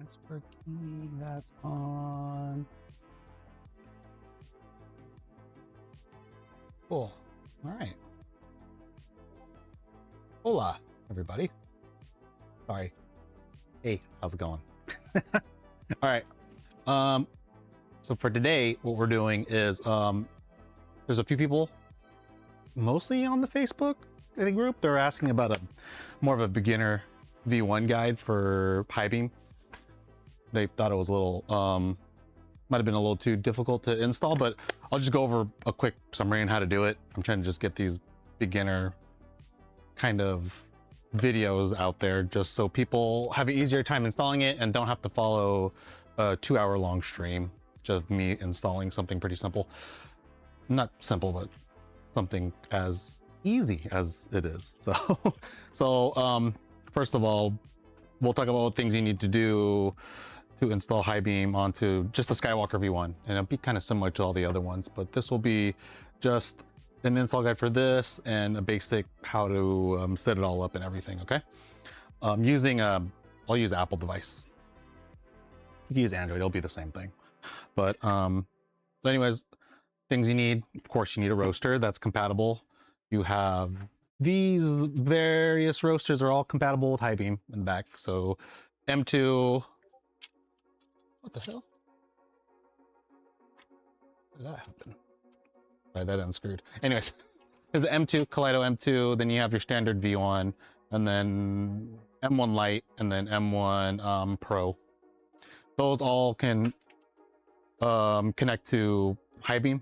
That's working. That's on. Cool. All right. Hola, everybody. Sorry. Hey, how's it going? All right. So for today, what we're doing is there's a few people, mostly on the Facebook group. They're asking about a more of a beginner V1 guide for HiBean. They thought it was a little might have been a little too difficult to install, but I'll just go over a quick summary on how to do it. I'm trying to just get these beginner kind of videos out there just so people have an easier time installing it and don't have to follow a 2-hour long stream just me installing something pretty simple. Not simple, but something as easy as it is. So first of all, we'll talk about what things you need to do to install HiBean onto just a Skywalker V1, and it'll be kind of similar to all the other ones, but this will be just an install guide for this and a basic how to set it all up and everything. Okay, I'll use Apple device. You can use Android, it'll be the same thing. But so anyways, things you need, of course, you need a roaster that's compatible. You have these various roasters are all compatible with HiBean in the back. So M2, what the hell? How did that happen? Right, that unscrewed. Anyways, there's an M2, Kaleido M2, then you have your standard V1, and then M1 Lite, and then M1 Pro. Those all can connect to HiBean.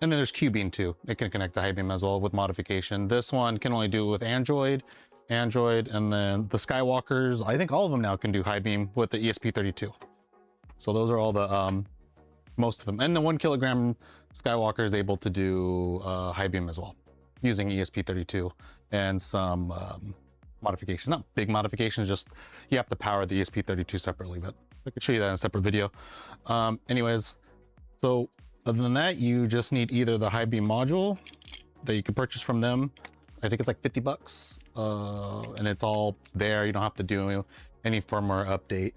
And then there's QBean too. It can connect to HiBean as well with modification. This one can only do with Android, and then the Skywalkers, I think all of them now can do HiBean with the ESP32. So those are all the, most of them. And the 1 kilogram Skywalker is able to do HiBean as well, using ESP32 and some modification. Not big modifications, just you have to power the ESP32 separately, but I could show you that in a separate video. Anyways, so other than that, you just need either the HiBean module that you can purchase from them. I think it's like 50 bucks, and it's all there. You don't have to do any firmware update.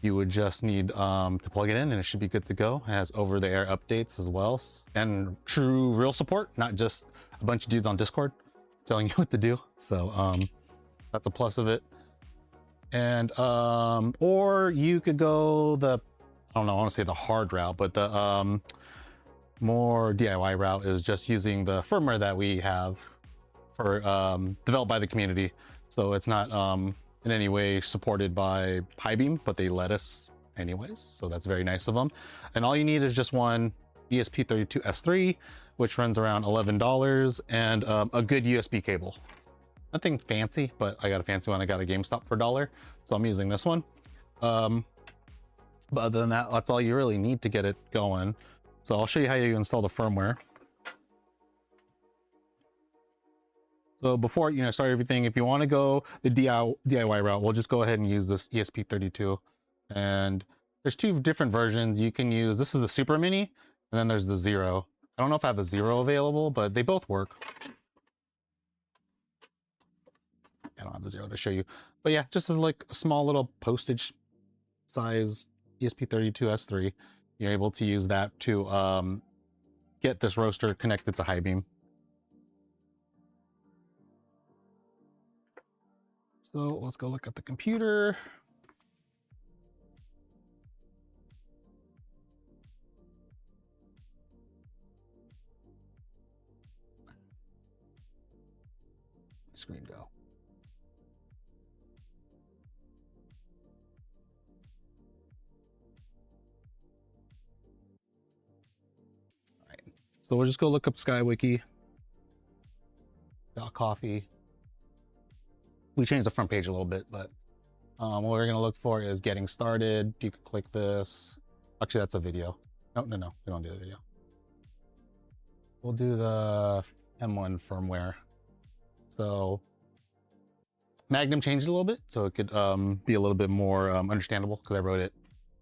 You would just need to plug it in and it should be good to go. It has over-the-air updates as well, and true real support, not just a bunch of dudes on Discord telling you what to do. So that's a plus of it. And or you could go the, I don't know, I want to say the hard route, but the more DIY route is just using the firmware that we have for developed by the community. So it's not in any way supported by HiBean, but they let us anyways. So that's very nice of them. And all you need is just one ESP32 S3, which runs around $11, and a good USB cable. Nothing fancy, but I got a fancy one. I got a GameStop for $1, so I'm using this one. But other than that, that's all you really need to get it going. So I'll show you how you install the firmware. So before start everything, if you want to go the DIY route, we'll just go ahead and use this ESP32. And there's two different versions you can use. This is the Super Mini, and then there's the Zero. I don't know if I have a Zero available, but they both work. I don't have the Zero to show you, but yeah, just as like a small little postage size ESP32 S3, you're able to use that to get this roaster connected to HiBean. So let's go look at the computer. Screen go. All right, so we'll just go look up skywiki.coffee. We changed the front page a little bit, but what we're gonna look for is getting started. You can click this. Actually, that's a video. No, we don't do the video. We'll do the M1 firmware. So Magnum changed it a little bit, so it could be a little bit more understandable, because I wrote it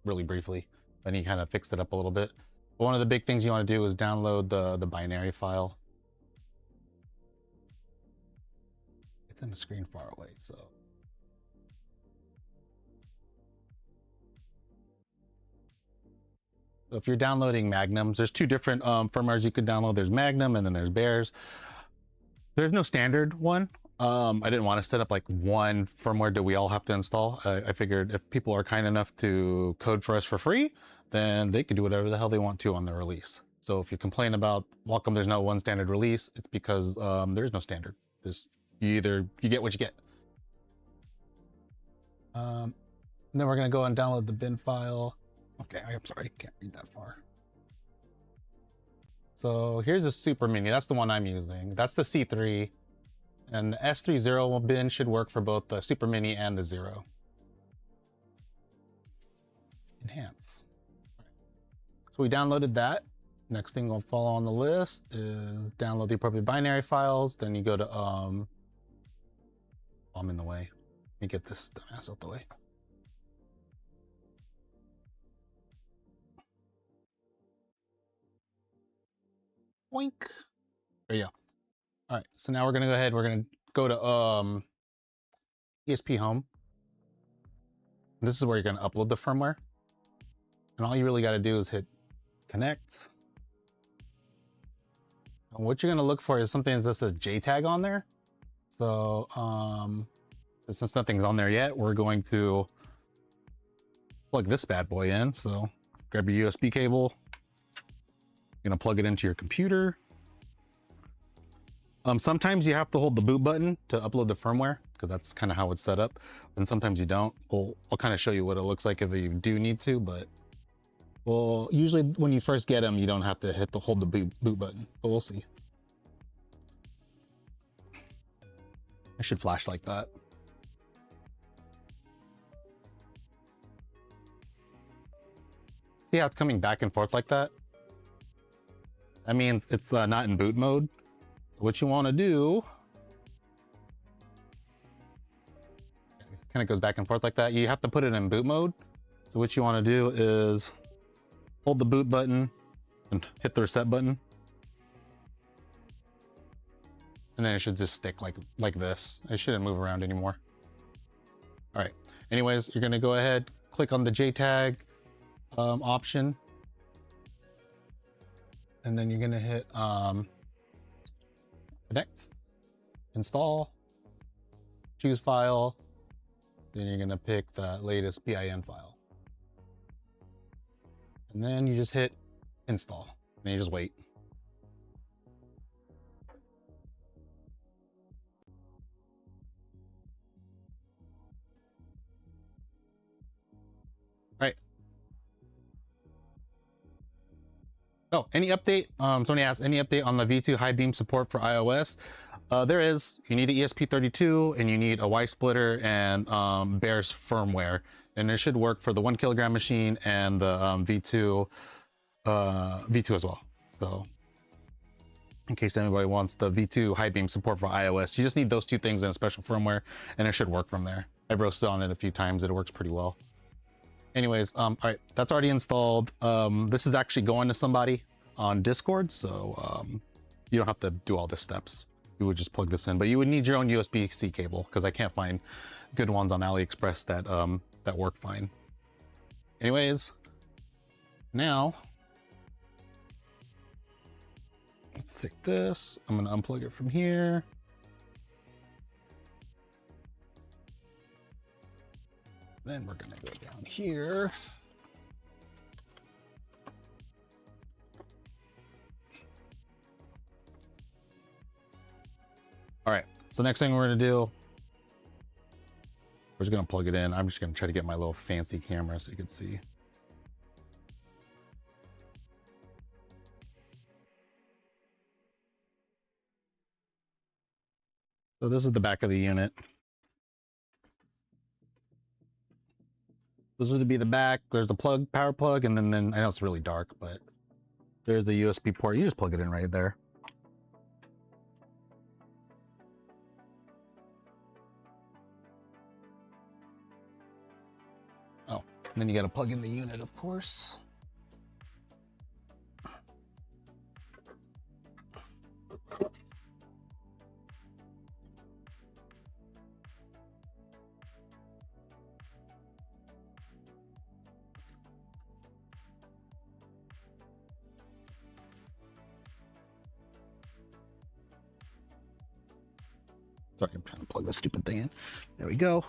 really briefly, and he kind of fixed it up a little bit. But one of the big things you want to do is download the binary file. It's in the screen far away, so So if you're downloading Magnums, there's two different firmwares you could download. There's Magnum and then there's Bears. There's no standard one. I didn't want to set up like one firmware that we all have to install. I figured if people are kind enough to code for us for free, then they can do whatever the hell they want to on the release. So if you complain about how come there's no one standard release, it's because there is no standard. You get what you get. Then we're gonna go and download the bin file. Okay, I'm sorry, I can't read that far. So here's a Super Mini. That's the one I'm using. That's the C3. And the S30 bin should work for both the Super Mini and the Zero. Enhance. So we downloaded that. Next thing we'll follow on the list is download the appropriate binary files. Then you go to, I'm in the way. Let me get this dumbass out the way. Boink. There you go. All right, so now we're gonna go ahead. We're gonna go to ESP Home. This is where you're gonna upload the firmware, and all you really got to do is hit connect. And what you're gonna look for is something that says JTAG on there. So since nothing's on there yet, we're going to plug this bad boy in. So grab your USB cable. You're gonna plug it into your computer. Sometimes you have to hold the boot button to upload the firmware because that's kind of how it's set up. And sometimes you don't. I'll kind of show you what it looks like if you do need to, but usually when you first get them, you don't have to hold the boot button, but we'll see. I should flash like that. See how it's coming back and forth like that? That means it's not in boot mode. What you want to do, kind of goes back and forth like that. You have to put it in boot mode. So what you want to do is hold the boot button and hit the reset button. And then it should just stick like this. It shouldn't move around anymore. All right. Anyways, you're going to go ahead, click on the JTAG option. And then you're going to hit connect, install, choose file, then you're gonna pick the latest BIN file. And then you just hit install, and you just wait. All right. Oh, any update? Somebody asked, any update on the V2 HiBean support for iOS? There is. You need an ESP32 and you need a Y splitter and Bear's firmware, and it should work for the 1 kilogram machine and the V2 as well. So in case anybody wants the V2 HiBean support for iOS, you just need those two things and a special firmware, and it should work from there. I've roasted on it a few times. It works pretty well. Anyways, all right, that's already installed. This is actually going to somebody on Discord, so you don't have to do all the steps. You would just plug this in, but you would need your own USB-C cable because I can't find good ones on AliExpress that work fine. Anyways, now let's take this. I'm gonna unplug it from here. Then we're gonna go down here. All right, so next thing we're gonna do, we're just gonna plug it in. I'm just gonna try to get my little fancy camera so you can see. So this is the back of the unit. This would be the back. There's the power plug, and then I know it's really dark, but there's the USB port. You just plug it in right there. Oh, and then you got to plug in the unit, of course. Sorry, I'm trying to plug this stupid thing in. There we go.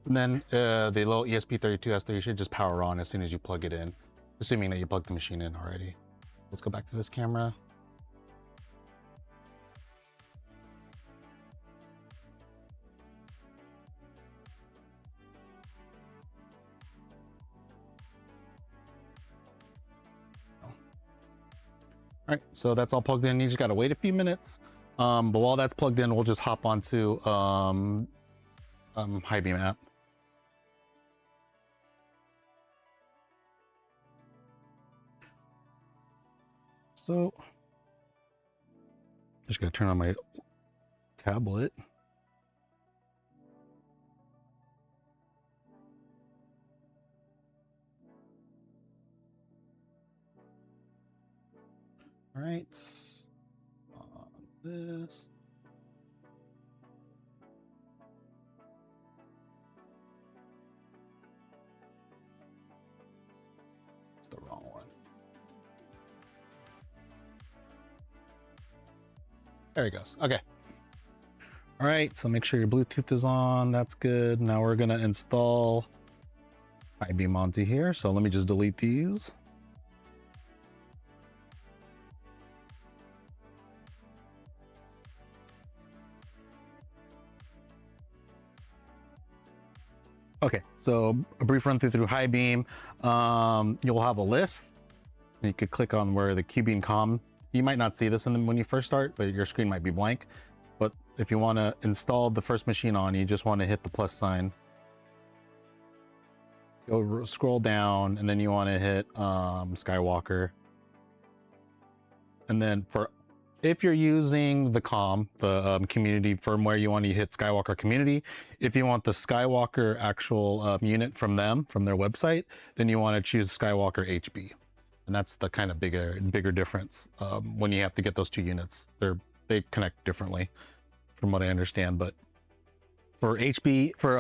And then the little ESP32S3 should just power on as soon as you plug it in, assuming that you plugged the machine in already. Let's go back to this camera. All right, so that's all plugged in. You just gotta wait a few minutes. But while that's plugged in, we'll just hop onto HiBean app. So just gotta turn on my tablet. All right, on this. It's the wrong one. There he goes. Okay. All right, so make sure your Bluetooth is on. That's good. Now we're gonna install HiBean onto here. So let me just delete these. Okay, so a brief run through HiBean. You'll have a list. You could click on where the HiBean com. You might not see this when you first start, but your screen might be blank. But if you want to install the first machine on, you just want to hit the plus sign. Go scroll down, and then you want to hit Skywalker. And then if you're using the COM, the community firmware, you want to hit Skywalker community. If you want the Skywalker actual unit from their website, then you want to choose Skywalker HB. And that's the kind of bigger difference when you have to get those two units. They connect differently from what I understand. But for HB, for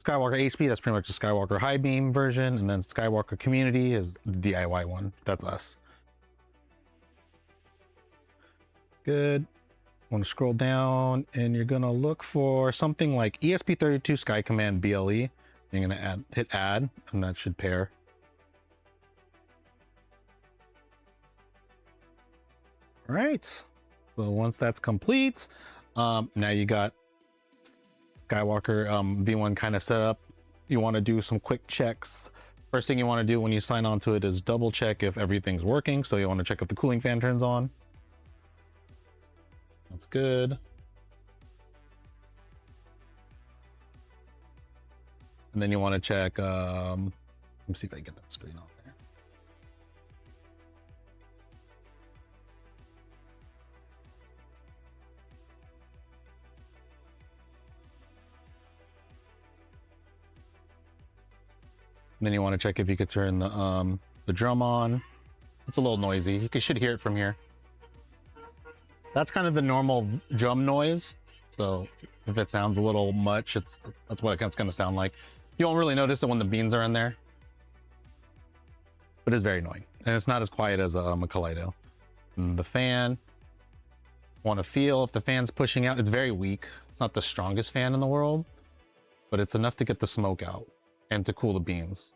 Skywalker HB, that's pretty much the Skywalker HiBean version. And then Skywalker community is the DIY one. That's us. Good. Want to scroll down, and you're gonna look for something like ESP32 Sky Command BLE. You're gonna hit add, and that should pair. All right. So once that's complete, now you got Skywalker V1 kind of set up. You want to do some quick checks. First thing you want to do when you sign on to it is double check if everything's working. So you want to check if the cooling fan turns on. That's good. And then you want to check, let me see if I can get that screen on there. And then you want to check if you could turn the drum on. It's a little noisy. You should hear it from here. That's kind of the normal drum noise. So if it sounds a little much, that's what it's going to sound like. You won't really notice it when the beans are in there, but it's very annoying. And it's not as quiet as a Kaleido. And the fan, want to feel if the fan's pushing out. It's very weak. It's not the strongest fan in the world, but it's enough to get the smoke out and to cool the beans.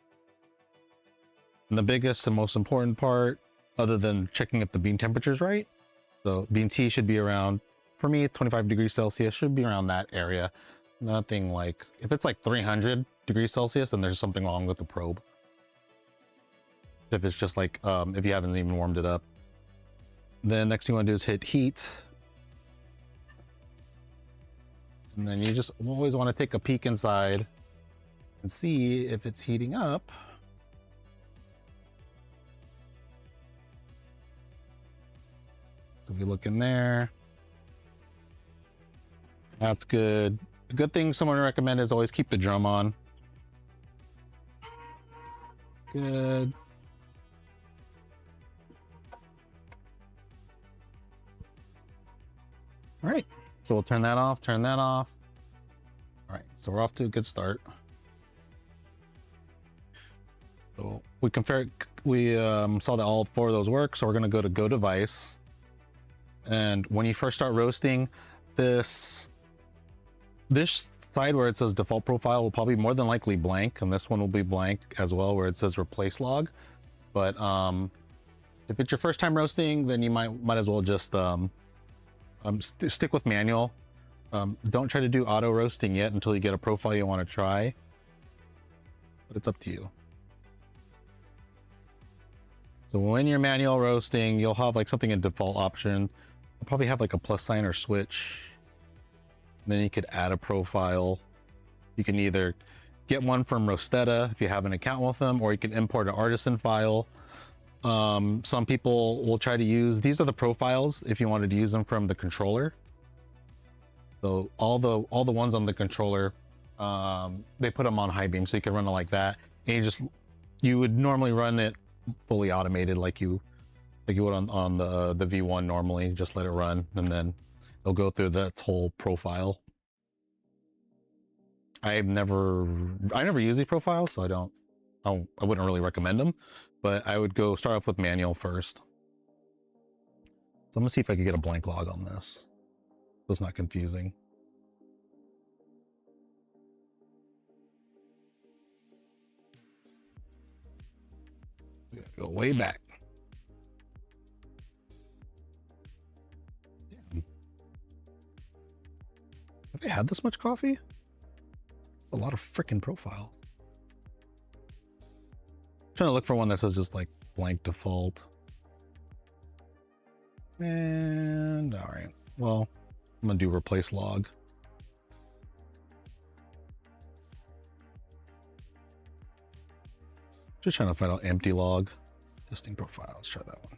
And the biggest and most important part, other than checking if the bean temperature is right, so bean T should be around, for me, 25 degrees Celsius, should be around that area. Nothing like, if it's like 300 degrees Celsius, then there's something wrong with the probe. If it's just like, if you haven't even warmed it up. Then next thing you want to do is hit heat. And then you just always want to take a peek inside and see if it's heating up. So if you look in there, that's good. A good thing someone would recommend is always keep the drum on. Good. All right, so we'll turn that off, turn that off. All right, so we're off to a good start. So we saw that all four of those work, so we're gonna go to Go Device. And when you first start roasting, this side where it says default profile will probably more than likely blank, and this one will be blank as well where it says replace log. But if it's your first time roasting, then you might as well just stick with manual. Don't try to do auto roasting yet until you get a profile you want to try, but it's up to you. So when you're manual roasting, you'll have like something in default option. You'll probably have like a plus sign or switch. And then you could add a profile. You can either get one from Rostetta if you have an account with them, or you can import an artisan file. Some people will try to use, these are the profiles if you wanted to use them from the controller. So all the ones on the controller, they put them on HiBean, so you can run it like that. And you would normally run it fully automated like you would on the V1 normally. Just let it run, and then it'll go through that whole profile. I never use these profiles, so I wouldn't really recommend them, but I would start off with manual first. So I'm gonna see if I can get a blank log on this, so it's not confusing. We gotta go way back. Damn. Have they had this much coffee? A lot of freaking profile. Trying to look for one that says just like blank default. And all right, well, I'm gonna do replace log. Just trying to find out empty log. Testing profile, let's try that one.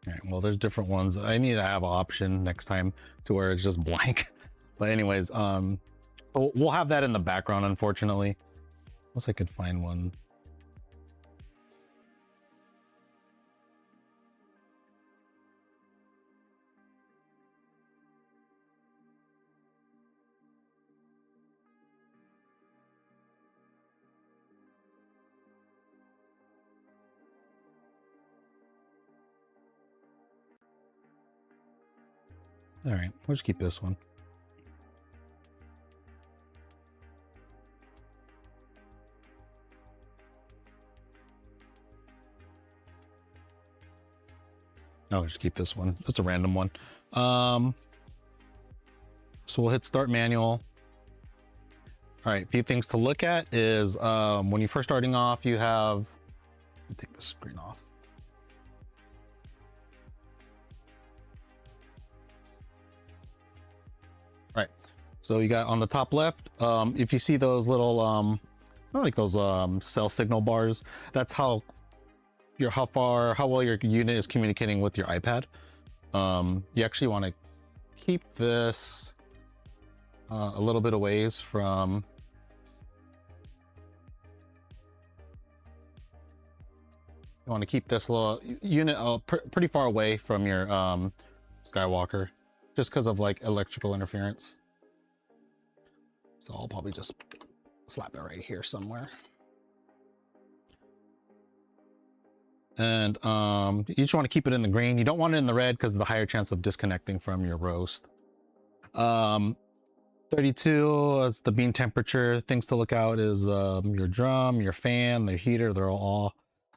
All right, well, there's different ones. I need to have an option next time to where it's just blank. But anyways, we'll have that in the background, unfortunately. Unless I could find one. All right, we'll just keep this one. No, just keep this one. It's a random one. So we'll hit start manual. All right, a few things to look at is when you're first starting off, you have, let me take the screen off. Right, so you got on the top left, if you see those little not like those cell signal bars, that's how well your unit is communicating with your iPad. You actually want to keep this a little bit away from little unit pretty far away from your Skywalker, just because of like electrical interference. So I'll probably just slap it right here somewhere. And you just want to keep it in the green. You don't want it in the red because of the higher chance of disconnecting from your roast. 32 is the bean temperature. Things to look out is your drum, your fan, the heater. They're all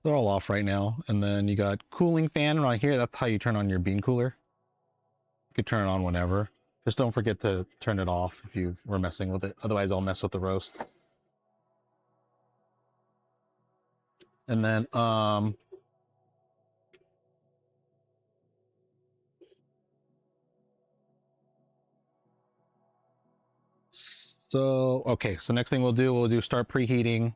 off right now. And then you got cooling fan right here. That's how you turn on your bean cooler. You could turn it on whenever. Just don't forget to turn it off if you were messing with it. Otherwise, I'll mess with the roast. And then okay, so next thing we'll do start preheating.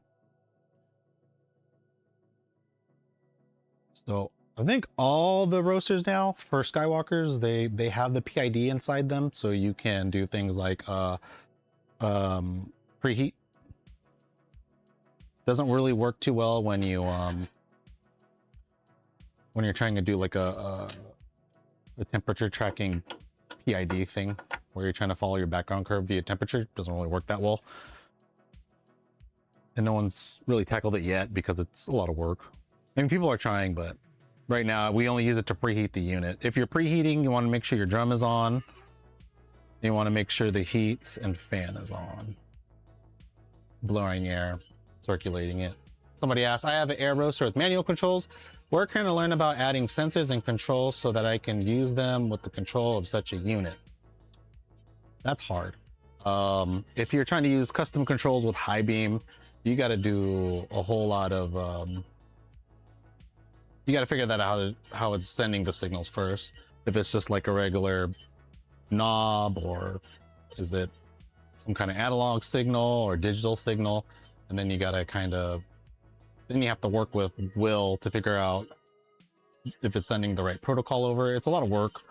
So I think all the roasters now for Skywalkers, they have the PID inside them, so you can do things like preheat. Doesn't really work too well when you when you're trying to do like a temperature tracking PID thing where you're trying to follow your background curve via temperature. Doesn't really work that well. And no one's really tackled it yet because it's a lot of work. I mean, people are trying, but right now we only use it to preheat the unit. If you're preheating, you want to make sure your drum is on. You want to make sure the heat and fan is on. Blowing air, circulating it. Somebody asked, I have an air roaster with manual controls. Where can I learn about adding sensors and controls so that I can use them with the control of such a unit? That's hard. If you're trying to use custom controls with HiBean, you got to do a whole lot of, you got to figure that out, how it's sending the signals first. If it's just like a regular knob, or is it some kind of analog signal or digital signal, and then you got to kind of, then you have to work with Will to figure out if it's sending the right protocol over. It's a lot of work.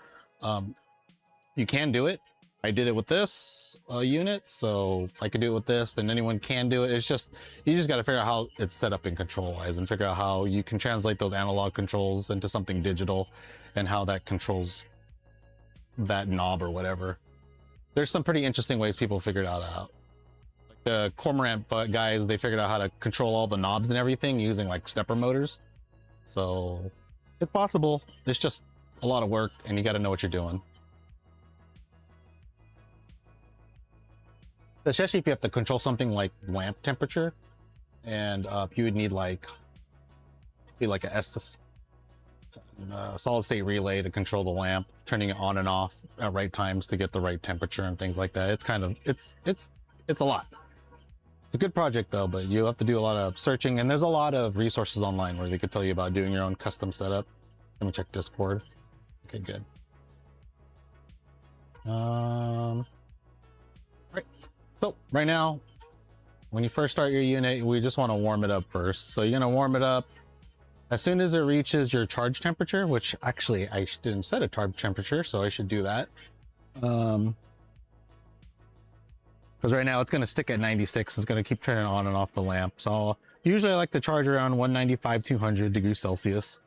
You can do it. I did it with this unit, so if I could do it with this, then anyone can do it. It's just, you just got to figure out how it's set up in control wise, and figure out how you can translate those analog controls into something digital, and how that controls that knob or whatever. There's some pretty interesting ways people figured out how. Like the Cormorant guys, they figured out how to control all the knobs and everything using like stepper motors. So it's possible. It's just a lot of work, and you got to know what you're doing. Especially if you have to control something like lamp temperature, and you would need like a solid state relay to control the lamp, turning it on and off at right times to get the right temperature and things like that. It's kind of, it's a lot. It's a good project though, but you have to do a lot of searching, and there's a lot of resources online where they could tell you about doing your own custom setup. Let me check Discord. Okay, good. Right. So right now, when you first start your unit, we just want to warm it up first. So you're going to warm it up as soon as it reaches your charge temperature, which actually I didn't set a charge temperature, so I should do that. Because right now it's going to stick at 96. It's going to keep turning on and off the lamp. So usually I like to charge around 195, 200 degrees Celsius.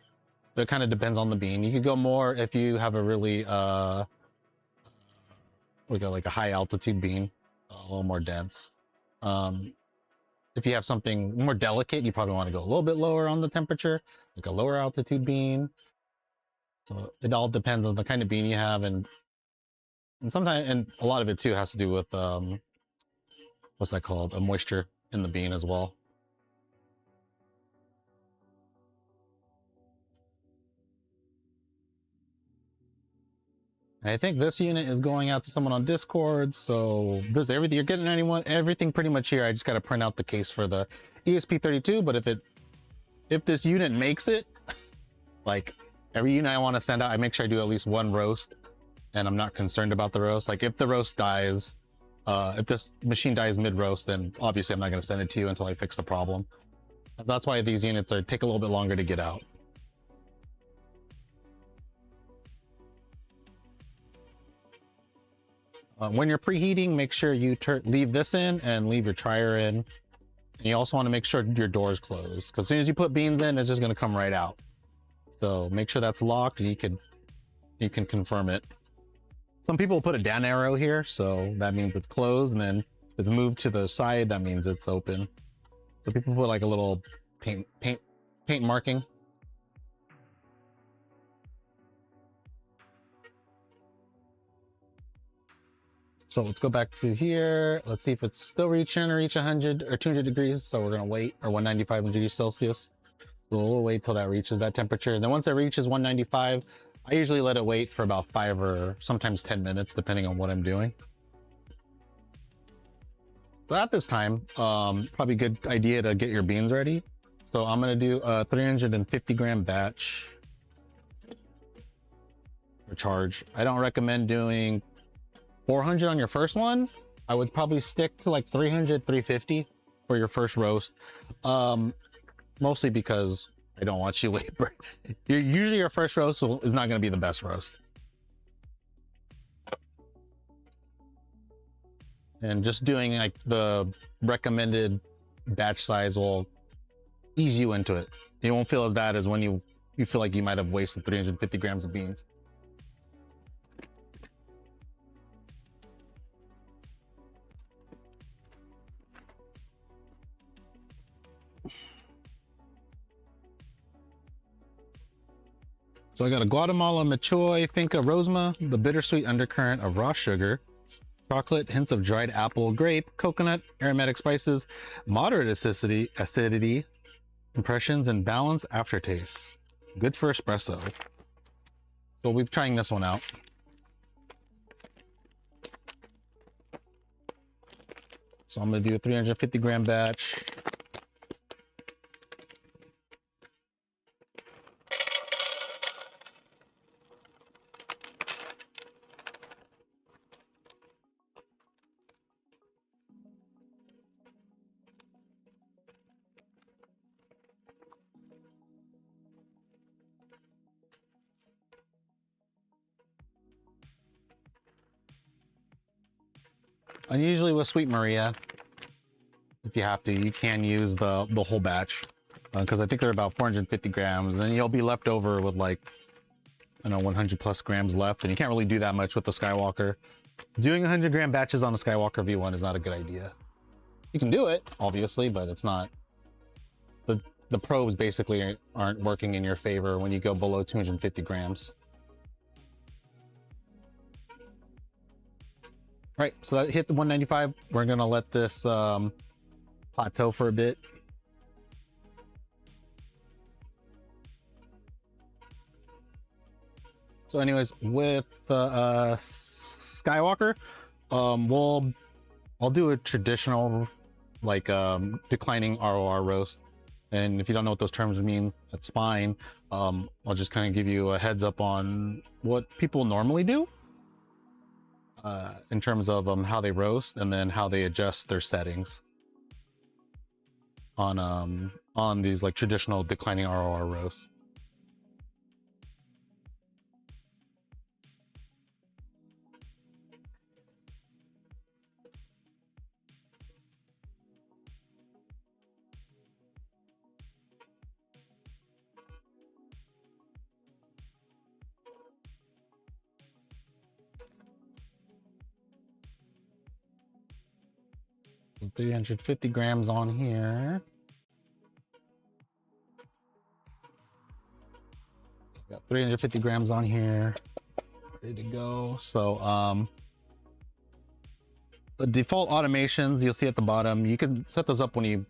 It kind of depends on the bean. You could go more if you have a really like a high altitude bean, a little more dense. If you have something more delicate, you probably want to go a little bit lower on the temperature, like a lower altitude bean. So it all depends on the kind of bean you have, and sometimes, and a lot of it too has to do with what's that called, a moisture in the bean as well. I think this unit is going out to someone on Discord, so there's everything. You're getting everything pretty much here. I just got to print out the case for the ESP32, but if this unit makes it, like every unit I want to send out, I make sure I do at least one roast, and I'm not concerned about the roast. Like if the roast dies, if this machine dies mid-roast, then obviously I'm not going to send it to you until I fix the problem. That's why these units take a little bit longer to get out. When you're preheating, make sure you leave this in and leave your trier in. And you also want to make sure your door is closed, because as soon as you put beans in, it's just going to come right out. So make sure that's locked, and you can confirm it. Some people put a down arrow here, so that means it's closed, and then if it's moved to the side, that means it's open. So people put like a little paint marking. So let's go back to here. Let's see if it's still reach 100 or 200 degrees. So we're gonna wait, or 195 degrees Celsius. So we'll wait till that reaches that temperature. And then once it reaches 195, I usually let it wait for about 5 or sometimes 10 minutes, depending on what I'm doing. So at this time, probably a good idea to get your beans ready. So I'm gonna do a 350 gram batch or charge. I don't recommend doing 400 on your first one. I would probably stick to like 300, 350 for your first roast. Mostly because I don't want you wait. Usually your first roast is not going to be the best roast. And just doing like the recommended batch size will ease you into it. You won't feel as bad as when you feel like you might have wasted 350 grams of beans. So I got a Guatemala Machoy Finca Rosma, the bittersweet undercurrent of raw sugar, chocolate, hints of dried apple, grape, coconut, aromatic spices, moderate acidity, impressions, and balanced aftertaste. Good for espresso. So we'll be trying this one out. So I'm gonna do a 350 gram batch. And usually with Sweet Maria, if you have to, you can use the whole batch, because I think they're about 450 grams. And then you'll be left over with like, I don't know, 100 plus grams left, and you can't really do that much with the Skywalker. Doing 100 gram batches on a Skywalker V1 is not a good idea. You can do it, obviously, but it's not. The probes basically aren't working in your favor when you go below 250 grams. All right, so that hit the 195. We're gonna let this plateau for a bit. So anyways, with Skywalker, I'll do a traditional like declining ROR roast. And if you don't know what those terms mean, that's fine. I'll just kind of give you a heads up on what people normally do in terms of how they roast and then how they adjust their settings on these like traditional declining ROR roasts. So 350 grams on here. Got 350 grams on here, ready to go. So the default automations you'll see at the bottom, you can set those up when you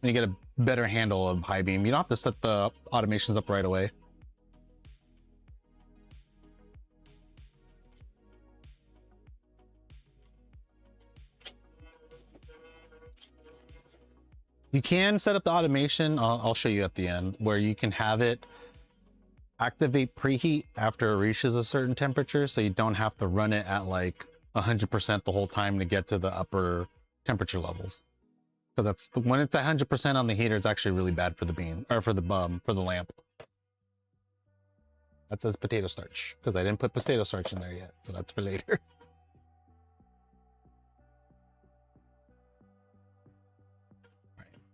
get a better handle of HiBean. You don't have to set the automations up right away. You can set up the automation, I'll show you at the end, where you can have it activate preheat after it reaches a certain temperature, so you don't have to run it at like 100% the whole time to get to the upper temperature levels. So that's when it's 100% on the heater, it's actually really bad for the bean, or for the lamp. That says potato starch because I didn't put potato starch in there yet, so that's for later.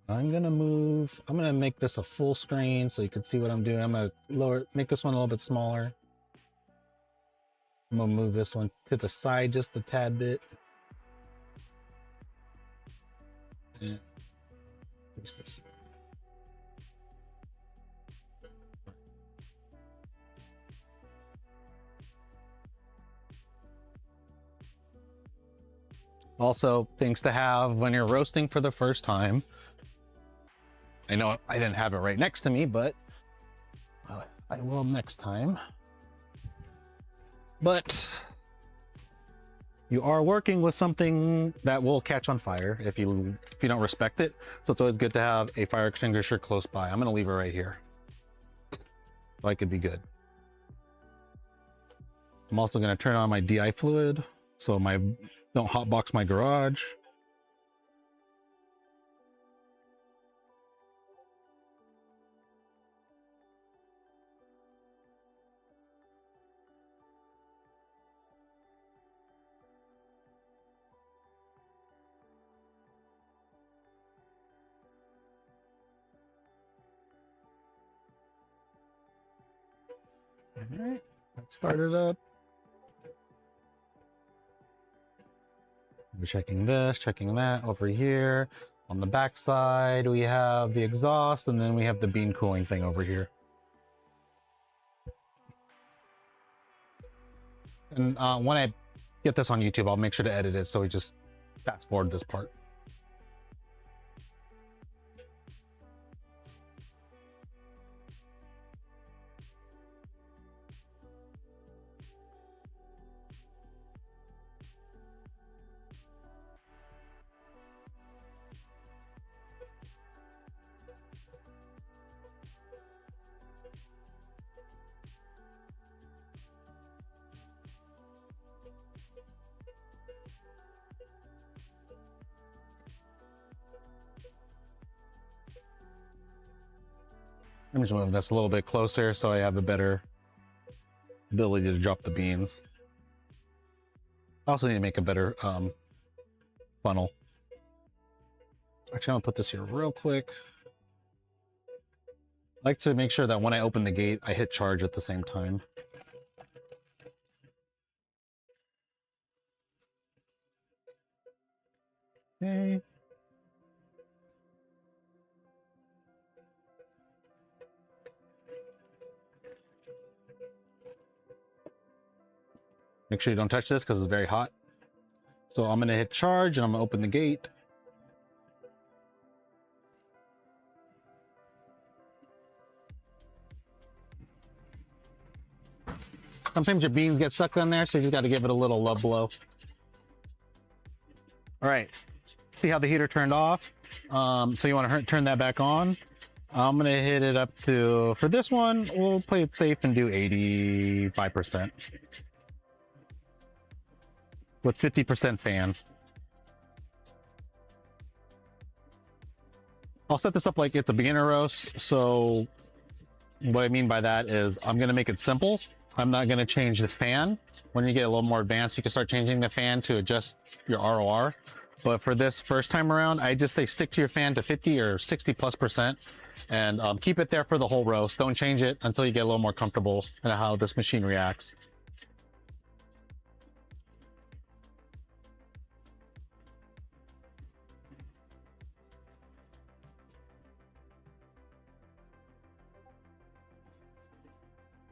I'm gonna make this a full screen so you can see what I'm doing. I'm gonna make this one a little bit smaller. I'm gonna move this one to the side just a tad bit. And use this. Also, things to have when you're roasting for the first time. I know I didn't have it right next to me, but I will next time. But you are working with something that will catch on fire if you don't respect it. So it's always good to have a fire extinguisher close by. I'm gonna leave it right here, so I could be good. I'm also gonna turn on my DI fluid so don't hotbox my garage. All right, let's start it up. We're checking this, checking that over here. On the back side, we have the exhaust, and then we have the bean cooling thing over here. And when I get this on YouTube, I'll make sure to edit it so we just fast forward this part. Let me just move this a little bit closer so I have a better ability to drop the beans. I also need to make a better funnel. Actually, I'll put this here real quick. I like to make sure that when I open the gate, I hit charge at the same time. Okay. Make sure you don't touch this because it's very hot. So I'm going to hit charge and I'm going to open the gate. Sometimes your beans get stuck on there, so you just got to give it a little love blow. All right. See how the heater turned off? So you want to turn that back on. I'm going to hit it up to, for this one, we'll play it safe and do 85%. With 50% fan. I'll set this up like it's a beginner roast. So what I mean by that is I'm going to make it simple. I'm not going to change the fan. When you get a little more advanced, you can start changing the fan to adjust your ROR. But for this first time around, I just say stick to your fan to 50 or 60+% and keep it there for the whole roast. Don't change it until you get a little more comfortable in how this machine reacts.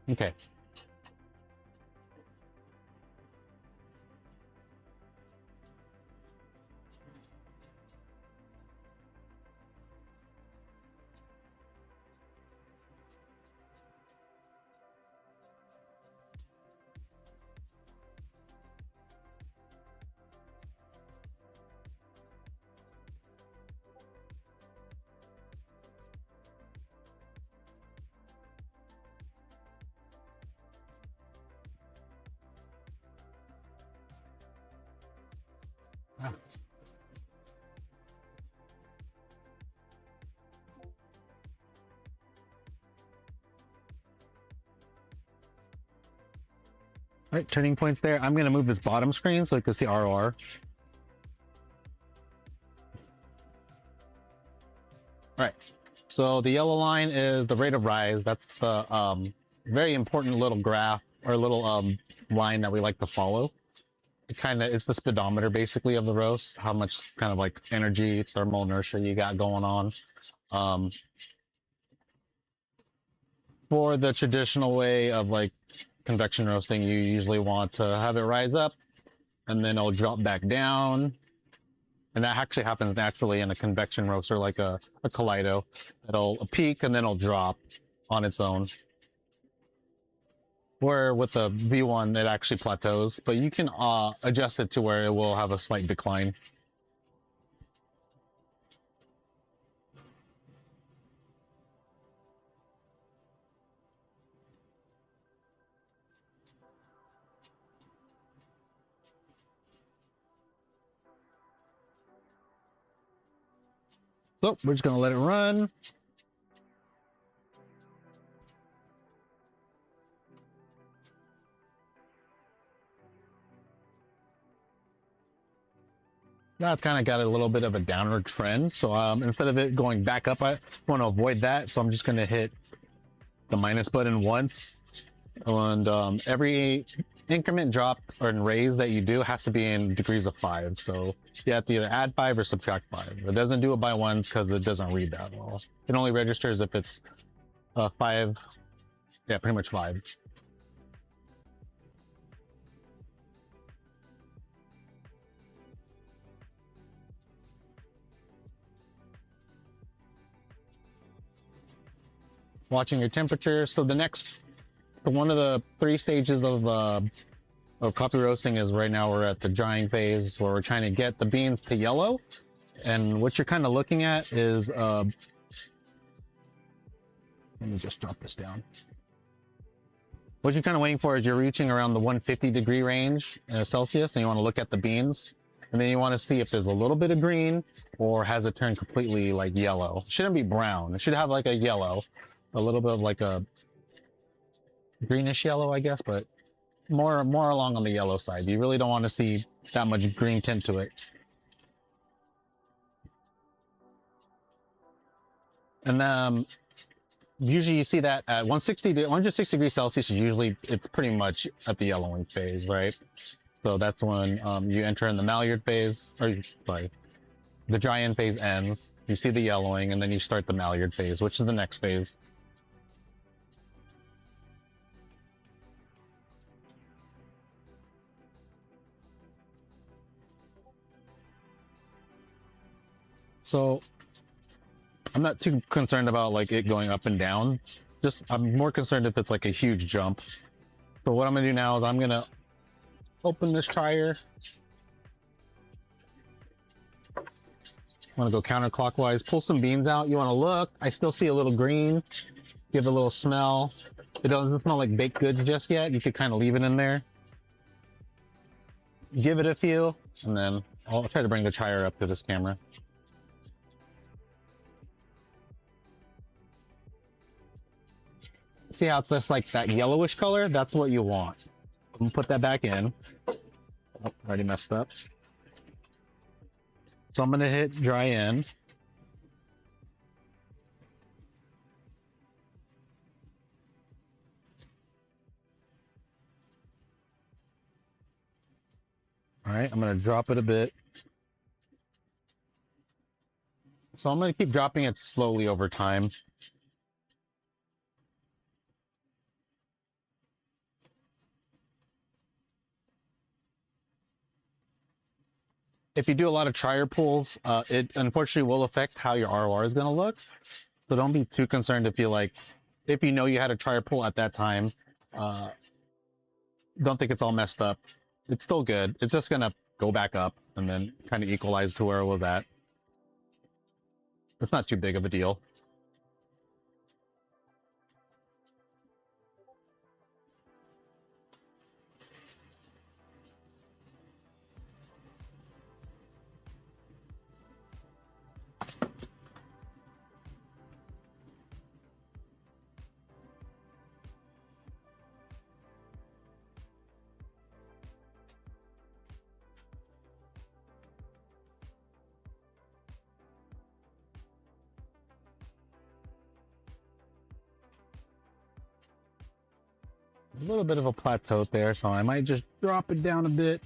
Okay. All right, turning points there. I'm going to move this bottom screen so you can see ROR. All right, so the yellow line is the rate of rise. That's the very important little graph or little line that we like to follow. It's the speedometer basically of the roast, how much kind of like energy, thermal inertia you got going on. For the traditional way of like convection roasting, you usually want to have it rise up and then it'll drop back down. And that actually happens naturally in a convection roaster like a Kaleido. It'll peak and then it'll drop on its own. Where with the V1, it actually plateaus, but you can adjust it to where it will have a slight decline. So we're just gonna let it run. Now it's kind of got a little bit of a downward trend. So instead of it going back up, I want to avoid that. So I'm just going to hit the minus button once. And every increment drop or raise that you do has to be in degrees of 5. So you have to either add 5 or subtract 5. It doesn't do it by ones because it doesn't read that well. It only registers if it's 5. Yeah, pretty much 5. watching your temperature. So one of the 3 stages of coffee roasting is right now we're at the drying phase where we're trying to get the beans to yellow. And what you're kind of looking at is, let me just drop this down. What you're kind of waiting for is you're reaching around the 150-degree range Celsius, and you want to look at the beans. And then you want to see if there's a little bit of green or has it turned completely like yellow. It shouldn't be brown. It should have like a yellow, a little bit of like a greenish yellow, I guess, but more along on the yellow side. You really don't want to see that much green tint to it. And then usually you see that at 160 to 160 degrees Celsius, usually it's pretty much at the yellowing phase, right? So that's when you enter in the Maillard phase, or sorry, the dry end phase ends. You see the yellowing, and then you start the Maillard phase, which is the next phase. So I'm not too concerned about like it going up and down. I'm more concerned if it's like a huge jump. So what I'm gonna do now is I'm gonna open this dryer. I'm gonna go counterclockwise, pull some beans out. You wanna look, I still see a little green. Give it a little smell. It doesn't smell like baked goods just yet. You could kind of leave it in there. Give it a few, and then I'll try to bring the dryer up to this camera. See how it's just like that yellowish color? That's what you want. I'm gonna put that back in. Oh, already messed up. So I'm gonna hit dry in. All right, I'm gonna drop it a bit. So I'm gonna keep dropping it slowly over time. If you do a lot of dryer pulls, it unfortunately will affect how your ROR is going to look. So don't be too concerned if you know you had a dryer pull at that time. Don't think it's all messed up. It's still good. It's just going to go back up and then kind of equalize to where it was at. It's not too big of a deal. A little bit of a plateau there, so I might just drop it down a bit.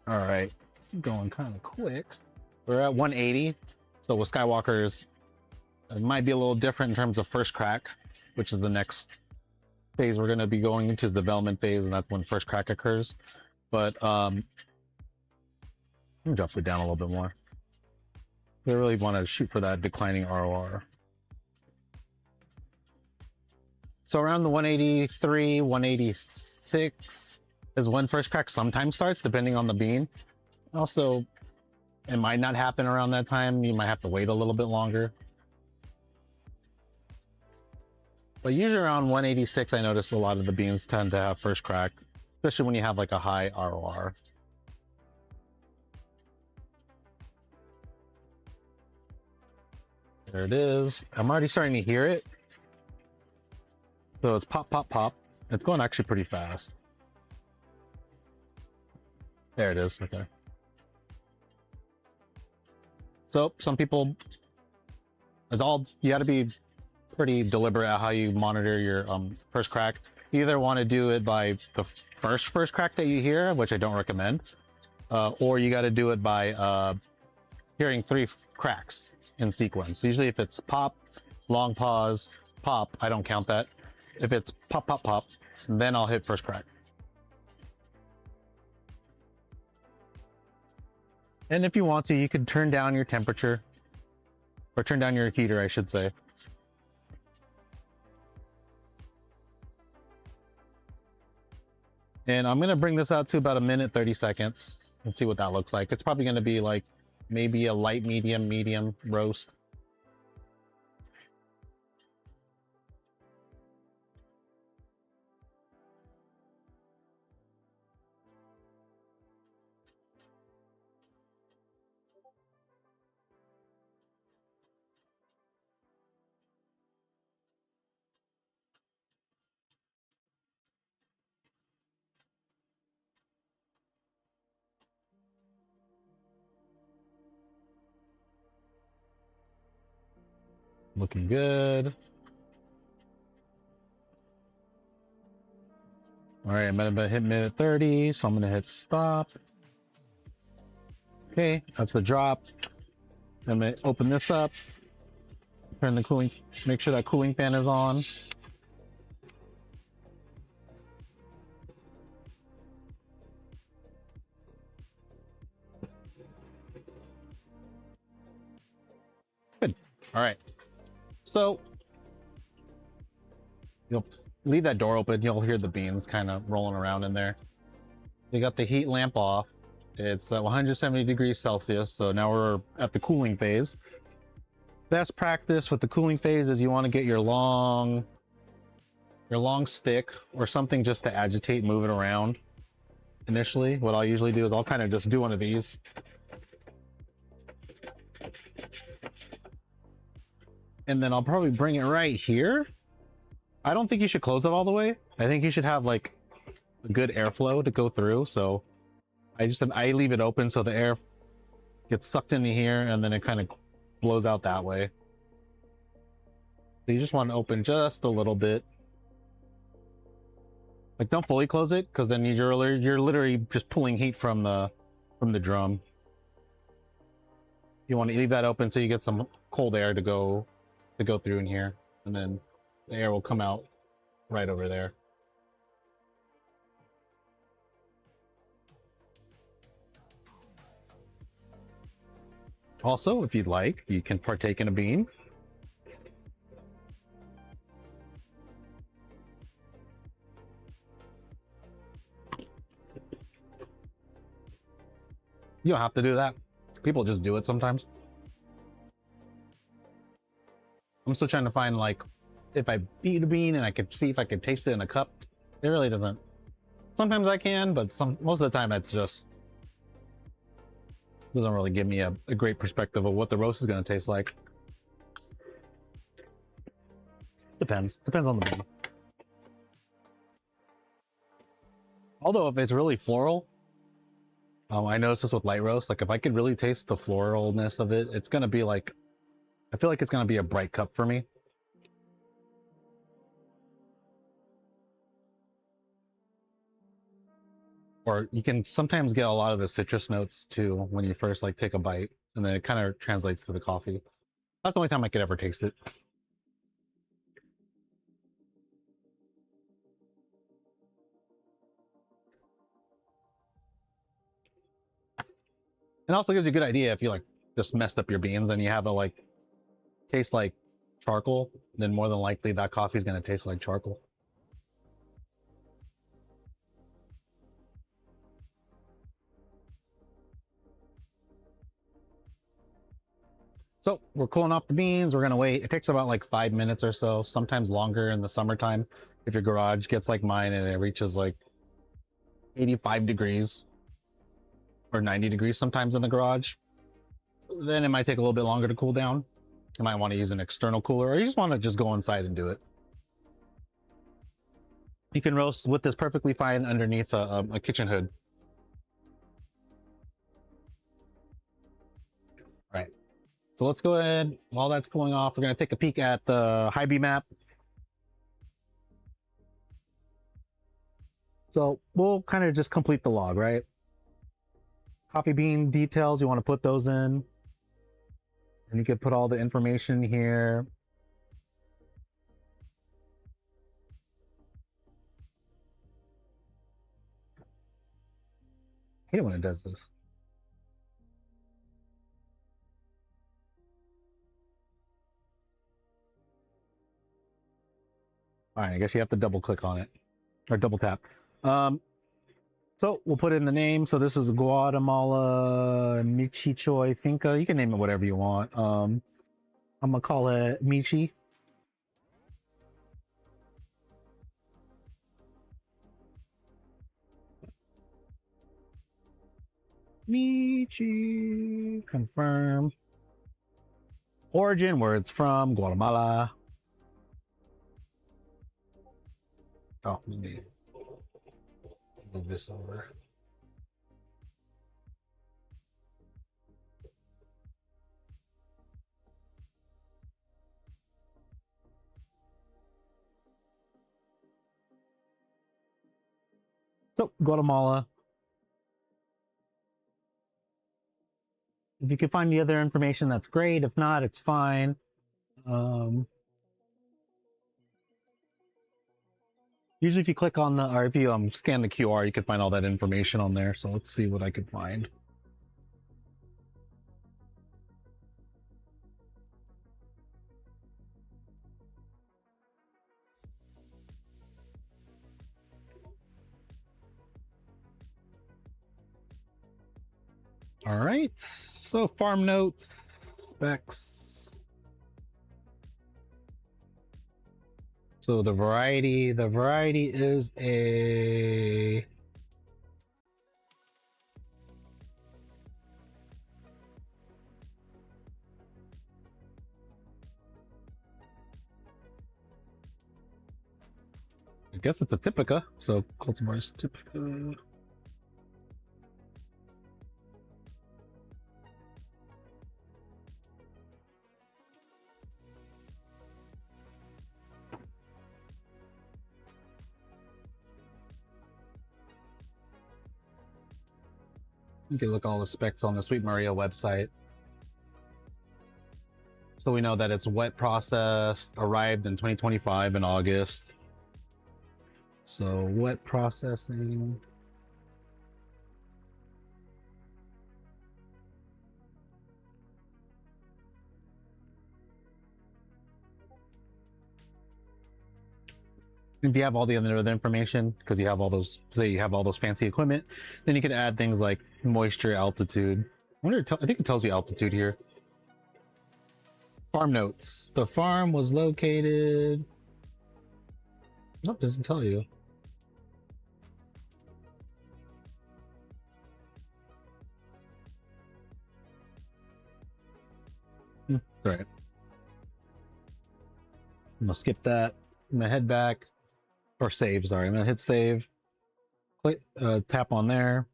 All right. Going kind of quick. We're at 180. So with Skywalkers, it might be a little different in terms of first crack, which is the next phase we're going to be going into, the development phase, and that's when first crack occurs. But let me drop it down a little bit more. We really want to shoot for that declining ROR. So around the 183, 186 is when first crack sometimes starts, depending on the bean. Also, it might not happen around that time. You might have to wait a little bit longer. But usually around 186, I notice a lot of the beans tend to have first crack, especially when you have like a high ROR. There it is. I'm already starting to hear it. So it's pop, pop, pop. It's going actually pretty fast. There it is. Okay. So some people, you got to be pretty deliberate at how you monitor your first crack. either want to do it by the first crack that you hear, which I don't recommend, or you got to do it by hearing 3 cracks in sequence. Usually if it's pop, long pause, pop, I don't count that. If it's pop, pop, pop, then I'll hit first crack. And if you want to, you could turn down your temperature, or turn down your heater, I should say. And I'm gonna bring this out to about 1 minute 30 seconds and see what that looks like. It's probably gonna be like maybe a light, medium roast. Looking good. All right, I'm gonna hit 1 minute 30, so I'm gonna hit stop. Okay, that's the drop. I'm gonna open this up, turn the cooling, make sure that cooling fan is on. Good. All right. So you'll leave that door open. You'll hear the beans kind of rolling around in there. We got the heat lamp off. It's at 170 degrees Celsius. So now we're at the cooling phase. Best practice with the cooling phase is you want to get your long stick or something just to agitate, move it around. Initially, what I'll usually do is I'll kind of just do one of these. And then I'll probably bring it right here. I don't think you should close it all the way. I think you should have like a good airflow to go through. So I leave it open so the air gets sucked into here and then it kind of blows out that way. So you just want to open just a little bit. Like don't fully close it because then you're literally just pulling heat from the drum. You want to leave that open so you get some cold air to go through in here, and then the air will come out right over there. Also, if you'd like, you can partake in a bean. You don't have to do that. People just do it sometimes. I'm still trying to find like if I eat a bean and I could see if I could taste it in a cup. It really doesn't. Sometimes I can, but most of the time it's just doesn't really give me a great perspective of what the roast is going to taste like. Depends on the bean. Although if it's really floral, I noticed this with light roast, like if I could really taste the floralness of it, it's going to be like, I feel like it's going to be a bright cup for me. Or you can sometimes get a lot of the citrus notes too when you first like take a bite, and then it kind of translates to the coffee. That's the only time I could ever taste it. It also gives you a good idea if you like just messed up your beans and you have a like taste like charcoal, then more than likely that coffee is going to taste like charcoal. So we're cooling off the beans. We're going to wait. It takes about like 5 minutes or so, sometimes longer in the summertime. If your garage gets like mine and it reaches like 85 degrees or 90 degrees sometimes in the garage, then it might take a little bit longer to cool down. You might want to use an external cooler, or you just want to just go inside and do it. You can roast with this perfectly fine underneath a kitchen hood. All right. So let's go ahead, while that's cooling off, we're going to take a peek at the HiBean map. So we'll kind of just complete the log, right? Coffee bean details, you want to put those in. And you could put all the information here. I hate it when it does this. All right, I guess you have to double click on it or double tap. So we'll put in the name. So this is Guatemala Michichoy Finca. You can name it whatever you want. I'm gonna call it Michi. Michi. Confirm. Origin, where it's from, Guatemala. Oh, let me move this over. So, Guatemala. If you can find the other information, that's great. If not, it's fine. Usually if you click on the, or if you scan the QR, you can find all that information on there. So let's see what I could find. All right, so farm note, specs. So the variety is a I guess it's a Typica. So cultivars Typica. You can look all the specs on the Sweet Maria website. So we know that it's wet processed, arrived in 2025 in August. So wet processing. If you have all the other information, because you have all those, say you have all those fancy equipment, then you could add things like moisture, altitude. I think it tells you altitude here. Farm notes. The farm was located. Nope, doesn't tell you. All right. I'm gonna skip that. I'm gonna head back. Or save, sorry. I'm gonna hit save. Click, tap on there.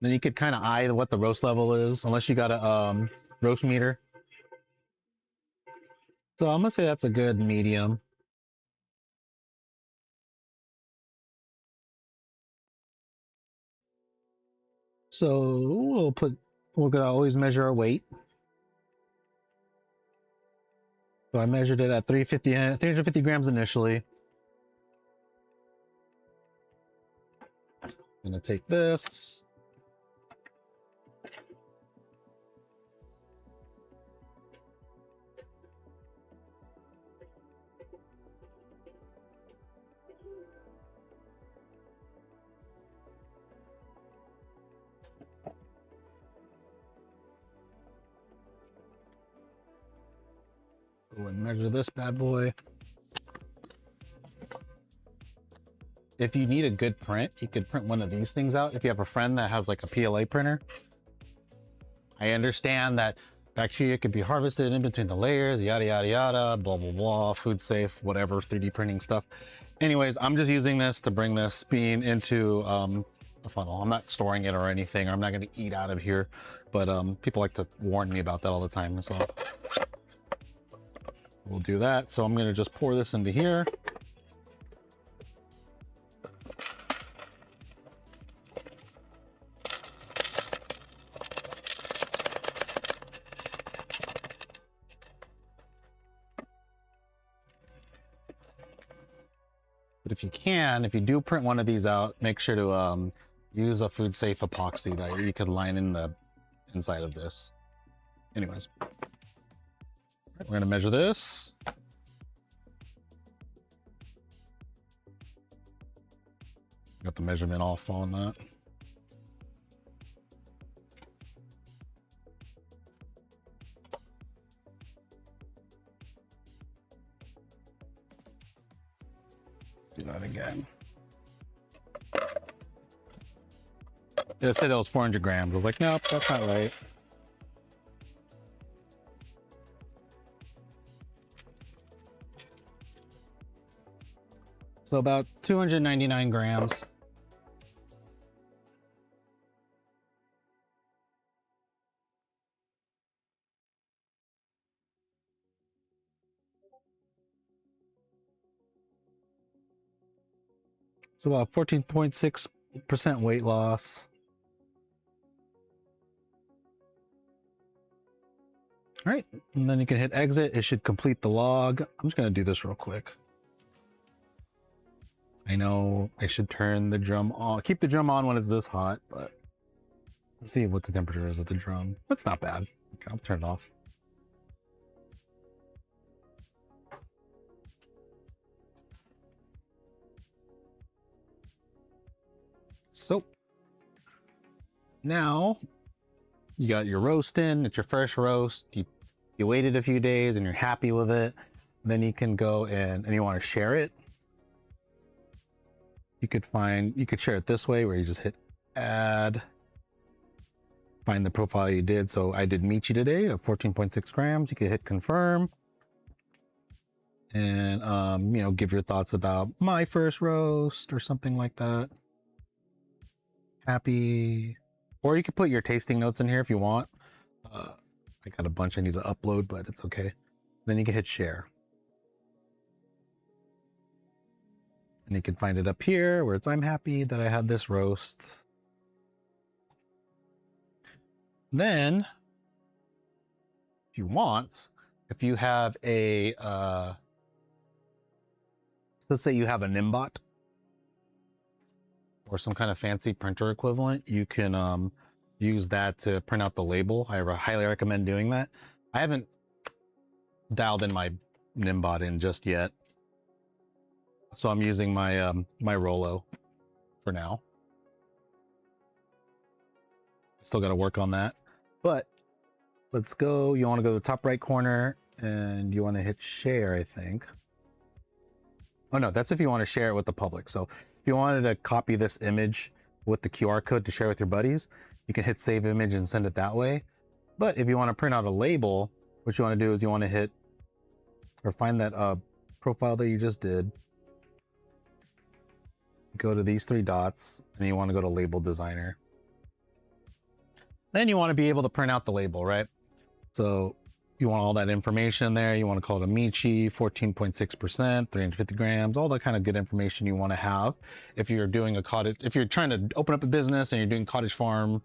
Then you could kind of eye what the roast level is, unless you got a roast meter. So I'm gonna say that's a good medium. So we're gonna always measure our weight. So I measured it at 350 grams initially. I'm gonna take this. Go and measure this bad boy. If you need a good print, you could print one of these things out. If you have a friend that has like a PLA printer, I understand that bacteria could be harvested in between the layers, yada, yada, yada, blah, blah, blah, food safe, whatever, 3D printing stuff. Anyways, I'm just using this to bring this bean into the funnel. I'm not storing it or anything. I'm not going to eat out of here, but people like to warn me about that all the time. So we'll do that. So I'm going to just pour this into here. But if you do print one of these out, make sure to use a food safe epoxy that you could line in the inside of this. Anyways, we're gonna measure this. Got the measurement off on that. Do that again. It said it was 400 grams. I was like, nope, that's not right. So about 299 grams. So about 14.6% weight loss. All right, and then you can hit exit. It should complete the log. I'm just gonna do this real quick. I know I should turn the drum on, keep the drum on when it's this hot, but let's see what the temperature is at the drum. That's not bad. Okay, I'll turn it off. So now you got your roast in. It's your first roast. You waited a few days and you're happy with it. Then you can go in and you want to share it. You could share it this way where you just hit add, find the profile you did. So I did Michi today of 14.6 grams. You can hit confirm and, you know, give your thoughts about my first roast or something like that. Happy, or you could put your tasting notes in here if you want. I got a bunch I need to upload, but it's okay. Then you can hit share. And you can find it up here where it's I'm happy that I had this roast. Then, if you want, if you have a, let's say you have a Nimbot or some kind of fancy printer equivalent, you can use that to print out the label. I highly recommend doing that. I haven't dialed in my Nimbot in just yet, so I'm using my my Rollo for now. Still got to work on that, but let's go. You want to go to the top right corner and you want to hit share, I think. Oh no, that's if you want to share it with the public. So if you wanted to copy this image with the QR code to share with your buddies, you can hit save image and send it that way. But if you want to print out a label, what you want to do is you want to hit or find that profile that you just did. Go to these three dots and you want to go to label designer. Then you want to be able to print out the label, right? So you want all that information there. You want to call it a Michi, 14.6%, 350 grams, all that kind of good information you want to have. If you're doing a cottage, if you're trying to open up a business and you're doing cottage farm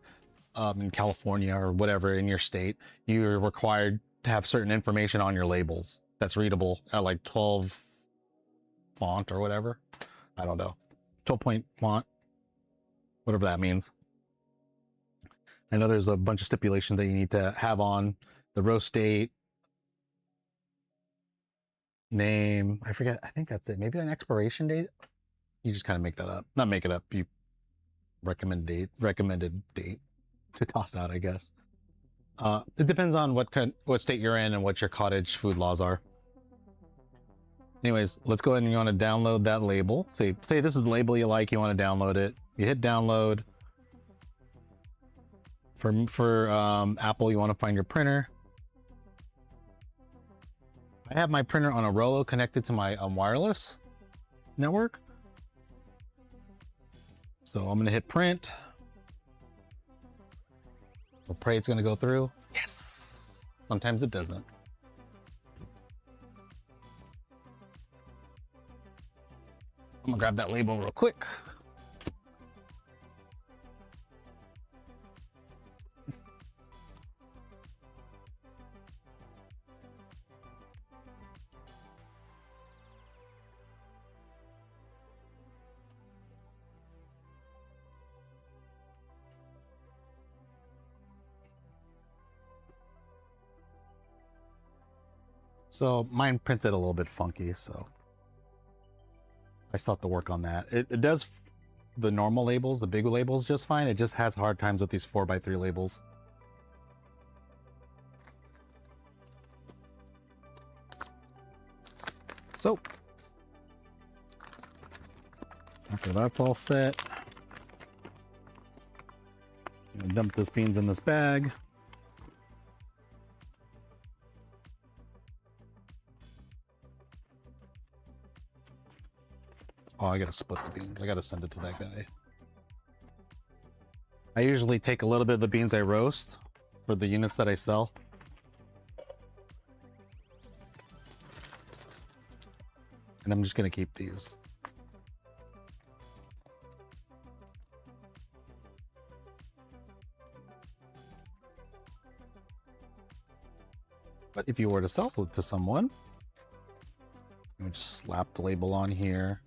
in California or whatever in your state, you're required to have certain information on your labels that's readable at like 12 font or whatever. I don't know. 12-point font, whatever that means. I know there's a bunch of stipulations that you need to have on the roast date, name, I forget, I think that's it. Maybe an expiration date. You just kind of make that up. Not make it up. You recommended date to toss out, I guess. It depends on what state you're in and what your cottage food laws are. Anyways, let's go ahead and you want to download that label. Say this is the label you like, you want to download it. You hit download. For Apple, you want to find your printer. I have my printer on a Rollo connected to my wireless network. So I'm going to hit print. I'll pray it's going to go through. Yes! Sometimes it doesn't. I'm going to grab that label real quick. So mine prints it a little bit funky, so I still have to work on that. It does the normal labels, the big labels, just fine. It just has hard times with these 4x3 labels. So after that's all set, I'm gonna dump this beans in this bag. Oh, I gotta split the beans. I gotta send it to that guy. I usually take a little bit of the beans I roast for the units that I sell. And I'm just gonna keep these. But if you were to sell it to someone, you would just slap the label on here.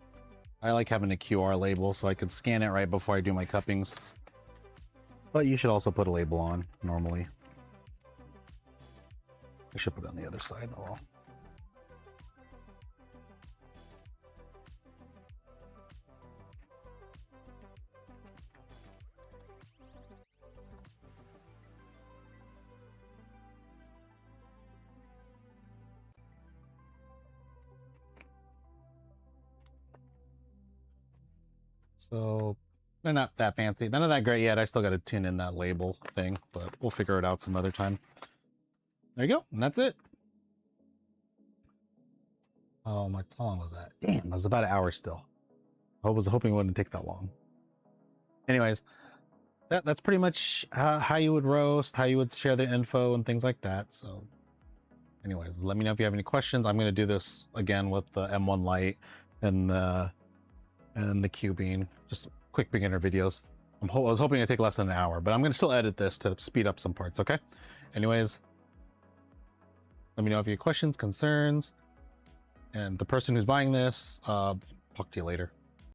I like having a QR label so I can scan it right before I do my cuppings. But you should also put a label on normally. I should put it on the other side. Oh well. So they're not that fancy. None of that great yet. I still got to tune in that label thing, but we'll figure it out some other time. There you go. And that's it. Oh, how long was that? Damn, it was about an hour still. I was hoping it wouldn't take that long. Anyways, that's pretty much how you would roast, how you would share the info and things like that. So anyways, let me know if you have any questions. I'm going to do this again with the M1 Lite and the HiBean, just quick beginner videos. I was hoping it'd take less than an hour, but I'm going to still edit this to speed up some parts. Okay. Anyways, let me know if you have questions, concerns, and the person who's buying this, talk to you later.